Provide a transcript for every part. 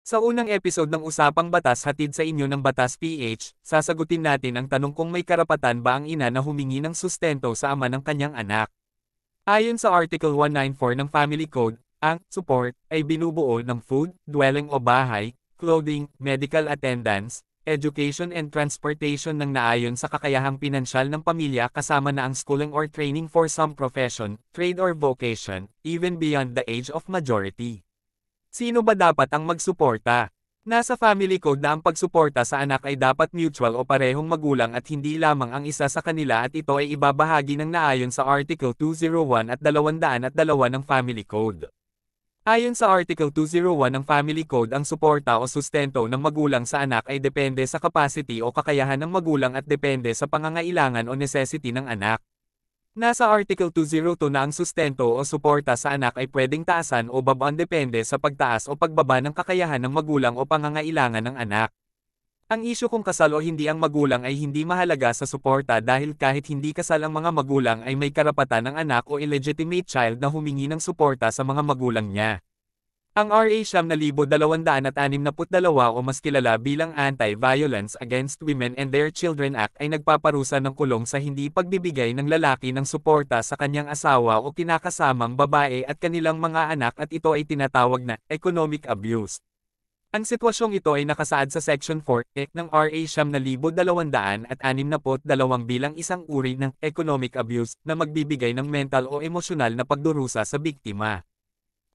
Sa unang episode ng Usapang Batas hatid sa inyo ng Batas PH, sasagutin natin ang tanong kung may karapatan ba ang ina na humingi ng sustento sa ama ng kanyang anak. Ayon sa Article 194 ng Family Code, ang support ay binubuo ng food, dwelling o bahay, clothing, medical attendance, education and transportation ng naayon sa kakayahang pinansyal ng pamilya kasama na ang schooling or training for some profession, trade or vocation, even beyond the age of majority. Sino ba dapat ang magsuporta? Nasa family code na ang pagsuporta sa anak ay dapat mutual o parehong magulang at hindi lamang ang isa sa kanila at ito ay ibabahagi ng naayon sa Article 201 at 202 ng Family Code. Ayon sa Article 201 ng Family Code, ang suporta o sustento ng magulang sa anak ay depende sa capacity o kakayahan ng magulang at depende sa pangangailangan o necessity ng anak. Nasa Article 202 na ang sustento o suporta sa anak ay pwedeng taasan o babaan depende sa pagtaas o pagbaba ng kakayahan ng magulang o pangangailangan ng anak. Ang isyu kung kasal o hindi ang magulang ay hindi mahalaga sa suporta dahil kahit hindi kasal ang mga magulang ay may karapatan ng anak o illegitimate child na humingi ng suporta sa mga magulang niya. Ang RA 9262 o mas kilala bilang Anti-Violence Against Women and Their Children Act ay nagpaparusa ng kulong sa hindi pagbibigay ng lalaki ng suporta sa kanyang asawa o kinakasamang babae at kanilang mga anak at ito ay tinatawag na economic abuse. Ang sitwasyong ito ay nakasaad sa Section 4 ng RA 9262 bilang isang uri ng economic abuse na magbibigay ng mental o emosyonal na pagdurusa sa biktima.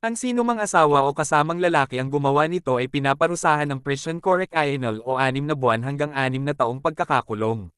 Ang sinumang asawa o kasamang lalaki ang gumawa nito ay pinaparusahan ng Prison Correctional o 6 na buwan hanggang 6 na taong pagkakakulong.